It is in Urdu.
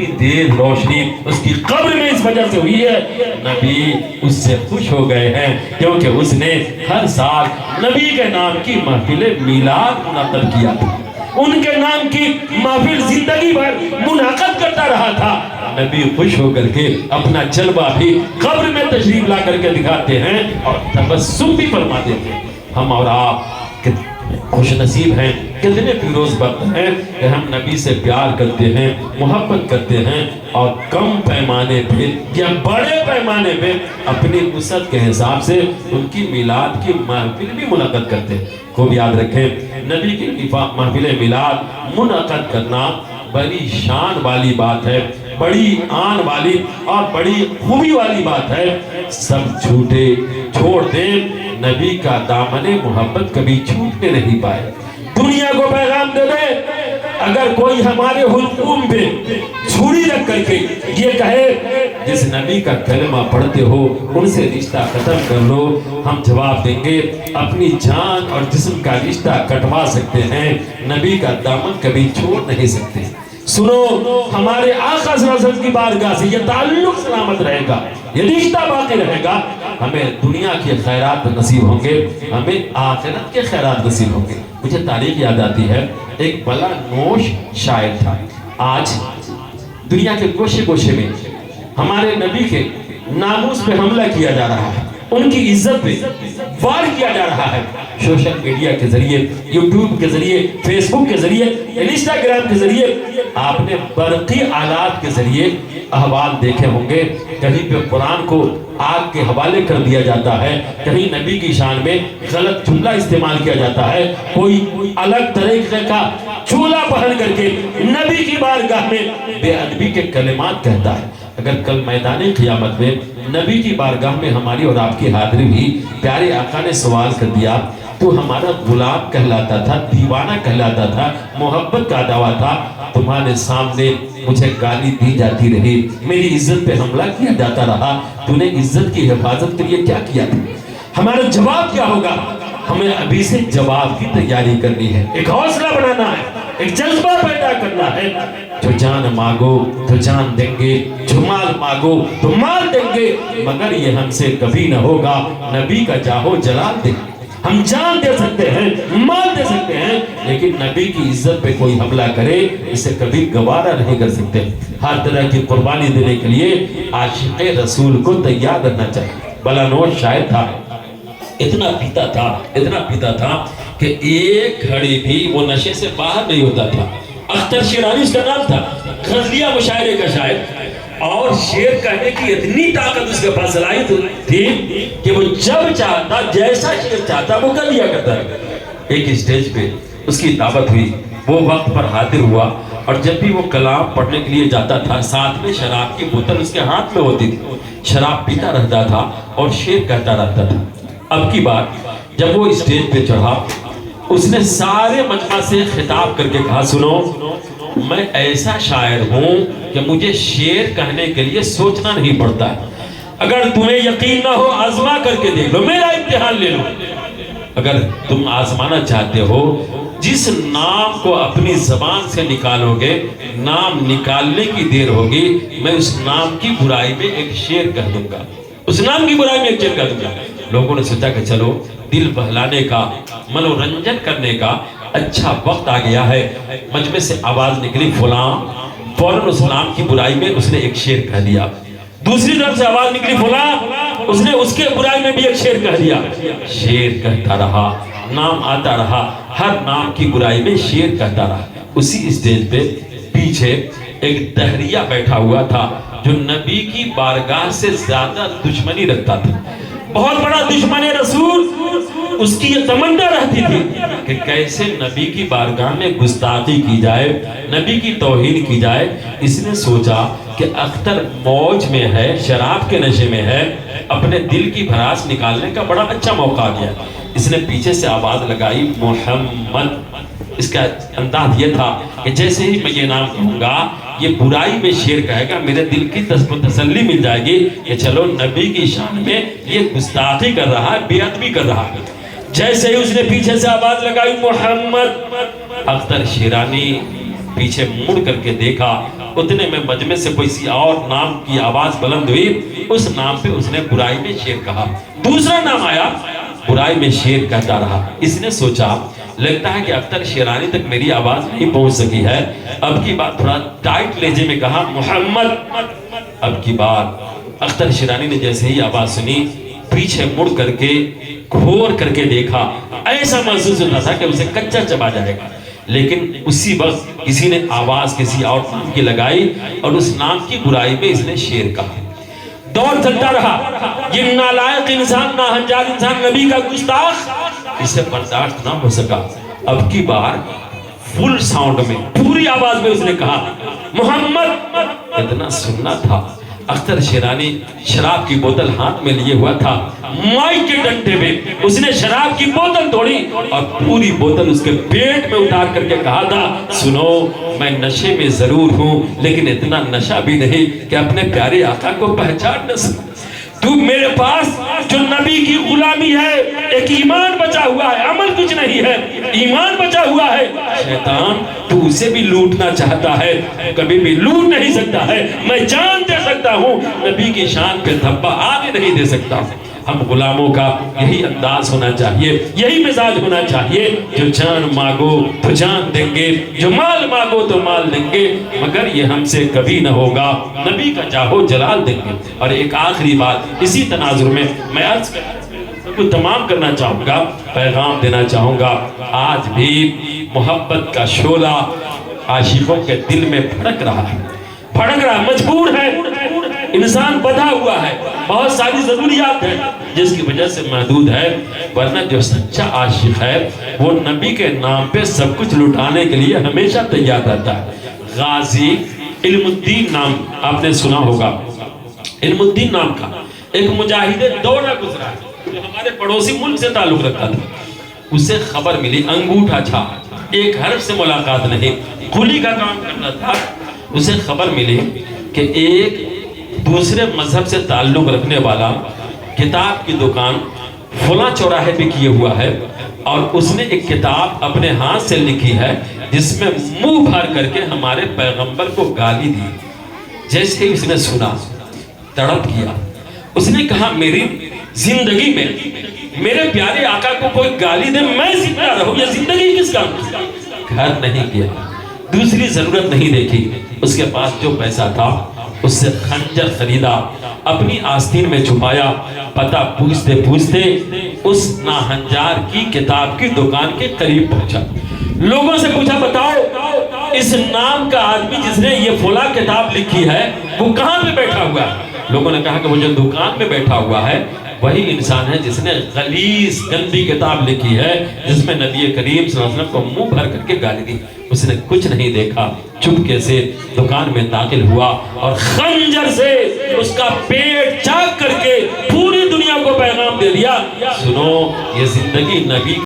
اتنی دیر روشنی اس کی قبر میں اس وجہ سے ہوئی ہے، نبی اس سے خوش ہو گئے ہیں کیونکہ اس نے ہر سال نبی کے نام کی محفل میلاد منعقد کیا تھا، ان کے نام کی محفل زندگی بھر منعقد کرتا رہا تھا۔ نبی خوش ہو کر کے اپنا جلوہ بھی قبر میں تشریف لا کر کے دکھاتے ہیں اور تبسم بھی فرماتے ہیں۔ ہم اور آپ خوش نصیب ہیں، کتنے فیروز بخت ہیں کہ ہم نبی سے پیار کرتے ہیں، محبت کرتے ہیں اور کم پیمانے پہ یا بڑے پیمانے پہ اپنی وسعت کے حساب سے ان کی میلاد کی محفل بھی منعقد کرتے ہیں۔ خوب یاد رکھیں، نبی کی محفل میلاد منعقد کرنا بڑی شان والی بات ہے، بڑی آن والی اور بڑی خوبی والی بات ہے۔ سب چھوٹے چھوڑ دیں، نبی کا دامن محبت کبھی چھوٹنے نہیں پائے۔ دنیا کو پیغام دے دے، اگر کوئی ہمارے حلقوم پہ چھری رکھ کر کے یہ کہے جس نبی کا کلمہ پڑھتے ہو ان سے رشتہ ختم کر لو، ہم جواب دیں گے اپنی جان اور جسم کا رشتہ کٹوا سکتے ہیں، نبی کا دامن کبھی چھوڑ نہیں سکتے۔ سنو، ہمارے آقا صلی اللہ علیہ وسلم کی بارگاہ سے یہ تعلق سلامت رہے گا، یہ رشتہ باقی رہے گا، ہمیں دنیا کے خیرات نصیب ہوں گے، ہمیں آخرت کے خیرات نصیب ہوں گے۔ مجھے تاریخ یاد آتی ہے، ایک بلا نوش شاعر تھا۔ آج دنیا کے گوشے گوشے میں ہمارے نبی کے ناموس پہ حملہ کیا جا رہا ہے، ان کی عزت پہ وار کیا جا رہا ہے، سوشل میڈیا کے ذریعے، یوٹیوب کے ذریعے، فیس بک کے ذریعے، انسٹاگرام کے ذریعے، آپ نے برقی آلات کے ذریعے احوال دیکھے ہوں گے۔ کہیں پہ قرآن کو آگ کے حوالے کر دیا جاتا ہے، کہیں نبی کی شان میں غلط جملہ استعمال کیا جاتا ہے، کوئی الگ طریقے کا چولہا پہن کر کے نبی کی بارگاہ میں بے ادبی کے کلمات کہتا ہے۔ اگر کل میدان قیامت میں نبی کی بارگاہ میں ہماری اور آپ کی حاضری بھی پیارے آقا نے سوال کر دیا تو ہمارا غلام کہلاتا تھا، دیوانہ کہلاتا تھا، محبت کا دعویٰ تھا، تمہارے سامنے مجھے گالی دی جاتی رہی، میری عزت پہ حملہ کیا جاتا رہا، تو نے عزت کی حفاظت کے لیے کیا کیا تھا؟ ہمارا جواب کیا ہوگا؟ ہمیں ابھی سے جواب کی تیاری کرنی ہے، ایک حوصلہ بنانا ہے، ایک جذبہ پیدا کرنا ہے۔ جو جان مانگو تو جان دیں گے، جو مال مانگو تو مال دیں گے، مگر یہ ہم سے کبھی نہ ہوگا نبی کا جاہو جلال دیں گے۔ ہم جان دے سکتے ہیں، مال دے سکتے ہیں، لیکن نبی کی عزت پہ کوئی حملہ کرے اسے کبھی گوارا نہیں کر سکتے۔ ہر طرح کی قربانی دینے کے لیے عاشق رسول کو تیار رہنا چاہیے۔ بلا نوش شاعر تھا، اتنا پیتا تھا کہ ایک گھڑی بھی وہ نشے سے باہر نہیں ہوتا تھا۔ اختر شیرازی اس کا نام تھا، غزلیہ مشاعرے کا شاعر، اور شعر کہنے کی اتنی طاقت اس کے پاس صلاحیت تھی کہ وہ جب چاہتا جیسا شعر چاہتا وہ کر لیا کرتا ہے۔ ایک اسٹیج پہ اس کی دعوت ہوئی، وہ وقت پر حاضر ہوا، اور جب بھی وہ کلام پڑھنے کے لیے جاتا تھا ساتھ میں شراب کی بوتل اس کے ہاتھ میں ہوتی تھی، شراب پیتا رہتا تھا اور شعر کہتا رہتا تھا۔ اب کی بات جب وہ اسٹیج پہ چڑھا، اس نے سارے مجمع سے خطاب کر کے کہا، سنو، میں ایسا شاعر ہوں کہ مجھے شعر کہنے کے لیے سوچنا نہیں پڑتا ہے، اگر تمہیں یقین نہ ہو آزما کر کے دیکھ لو، میرا امتحان لے لو، اگر تم آزمانا چاہتے ہو جس نام کو اپنی زبان سے نکالو گے، نام نکالنے کی دیر ہوگی، میں اس نام کی برائی میں ایک شعر کہہ دوں گا، اس نام کی برائی میں ایک شعر کہہ دوں گا۔ لوگوں نے سوچا کہ چلو دل بہلانے کا، منورنجن کرنے کا اچھا وقت آ گیا ہے۔ مجمع سے آواز نکلی فلاں، فوراً اس نام کی برائی میں اس نے ایک شعر کہہ دیا۔ دوسری طرف سے آواز نکلی فلاں، اس نے اس کے برائی میں بھی ایک شعر کہہ دیا۔ شعر کہتا رہا، نام آتا رہا، ہر نام کی برائی میں شعر کہتا رہا۔ اسی اسٹیج پہ پیچھے ایک دہریہ بیٹھا ہوا تھا جو نبی کی بارگاہ سے زیادہ دشمنی رکھتا تھا، بہت بڑا دشمن رسول۔ اس کی یہ تمنا رہتی تھی کہ کیسے نبی کی بارگاہ میں گستاخی کی جائے، نبی کی توہین کی جائے۔ اس نے سوچا کہ اختر موج میں ہے، شراب کے نشے میں ہے، اپنے دل کی بھڑاس نکالنے کا بڑا اچھا موقع آ گیا۔ اس نے پیچھے سے آواز لگائی محمد۔ اس کا انداز یہ تھا کہ جیسے ہی میں یہ نام کہوں گا یہ برائی میں شعر کہے گا، میرے دل کی تسلی مل جائے گی کہ چلو نبی کی شان میں یہ گستاخی کر رہا ہے، بے ادبی کر رہا ہے۔ جیسے ہی اس نے پیچھے سے آواز لگائی محمد، اختر شیرانی پیچھے مڑ کر کے دیکھا، اتنے میں مجمع سے کوئی سی اور نام کی آواز بلند ہوئی، اس نام پہ اس نے برائی میں شیر کہا۔ دوسرا نام آیا، برائی میں شیر کہتا رہا۔ اس نے سوچا لگتا ہے کہ اختر شیرانی تک میری آواز نہیں پہنچ سکی ہے، اب کی بات تھوڑا ٹائٹ لہجے میں کہا محمد۔ اب کی بات اختر شیرانی نے جیسے ہی آواز سنی، پیچھے مڑ کر کے گھور کر کے دیکھا، ایسا محسوس ہوتا تھا کہ اسے کچا چبا جائے گا، لیکن اسی وقت کسی نے آواز کسی اور نام کی لگائی اور اس نام کی برائی میں اس نے شیر کہا۔ دور چلتا رہا، یہ نالائق انسان، ناہنجار انسان، نبی کا گستاخ، اسے برداشت نہ ہو سکا۔ اب کی بار فل ساؤنڈ میں، پوری آواز میں اس نے کہا محمد۔ اتنا سننا تھا، اختر شیرانی شراب کی بوتل ہاتھ میں لیے ہوا تھا، مائک کے ڈنڈے میں اس نے شراب کی بوتل توڑی اور پوری بوتل اس کے پیٹ میں اتار کر کے کہا تھا سنو، میں نشے میں ضرور ہوں لیکن اتنا نشہ بھی نہیں کہ اپنے پیارے آقا کو پہچان نہ سکوں۔ تو میرے پاس جو نبی کی غلامی ہے، ایک ایمان بچا ہوا ہے، عمل کچھ نہیں ہے، ایمان بچا ہوا ہے۔ شیطان تو اسے بھی لوٹنا چاہتا ہے، کبھی بھی لوٹ نہیں سکتا ہے۔ میں جان دے سکتا ہوں، نبی کی شان پہ دھبا آنے نہیں دے سکتا۔ ہم غلاموں کا یہی انداز ہونا چاہیے، یہی مزاج ہونا چاہیے، جو جان مانگو تو جان دیں گے، جو مال مانگو تو مال دیں گے، مگر یہ ہم سے کبھی نہ ہوگا، نبی کا جاہو جلال دیں گے۔ اور ایک آخری بات اسی تناظر میں میں عرض کو تمام کرنا چاہوں گا، پیغام دینا چاہوں گا۔ آج بھی محبت کا شعلہ عاشقوں کے دل میں بھڑک رہا ہے، مجبور ہے، انسان بدھا ہوا ہے، بہت ساری ضروریات ہیں جس کی وجہ سے محدود ہے، ورنہ جو سچا عاشق ہے وہ نبی کے نام پہ سب کچھ لٹانے کے لیے ہمیشہ تیار رہتا ہے۔ غازی علم الدین نام آپ نے سنا ہوگا، علم الدین نام کا ایک مجاہد دورہ گزرا جو ہمارے پڑوسی ملک سے تعلق رکھتا تھا۔ اسے خبر ملی، انگوٹھا چھاپ، ایک حرف سے ملاقات نہیں، کھلی کا کام کرنا تھا۔ اسے خبر ملی کہ ایک دوسرے مذہب سے تعلق رکھنے والا کتاب کی دکان فلاں چوراہے پہ کیے ہوا ہے، اور اس نے ایک کتاب اپنے ہاتھ سے لکھی ہے جس میں منہ بھر کر کے ہمارے پیغمبر کو گالی دی۔ جیسے ہی اس نے سنا تڑپ گیا، اس نے کہا میری زندگی میں میرے پیارے آقا کو کوئی گالی دے میں زندہ رہوں، یہ زندگی کس کام کی؟ گھر نہیں گیا، دوسری ضرورت نہیں دیکھی، اس کے پاس جو پیسہ تھا اس سے خنجر خریدا، اپنی آستین میں چھپایا، پتہ پوچھتے پوچھتے اس ناہنجار کی کتاب کی دکان کے قریب پہنچا۔ لوگوں سے پوچھا بتاؤ اس نام کا آدمی جس نے یہ فلاں کتاب لکھی ہے وہ کہاں پہ بیٹھا ہوا ہے؟ لوگوں نے کہا کہ وہ جو دکان میں بیٹھا ہوا ہے وہی انسان ہے جس نے غلیظ گندی کتاب لکھی ہے جس میں نبی کریم صلی اللہ علیہ وسلم کو منہ بھر کر کے گالی دی۔ اس نے کچھ نہیں دیکھا، چپکے سے دکان میں داخل ہوا اور خنجر سے اس کا پیٹ چاک کر کے پوری دنیا کو پیغام دے دیا، سنو یہ زندگی نبی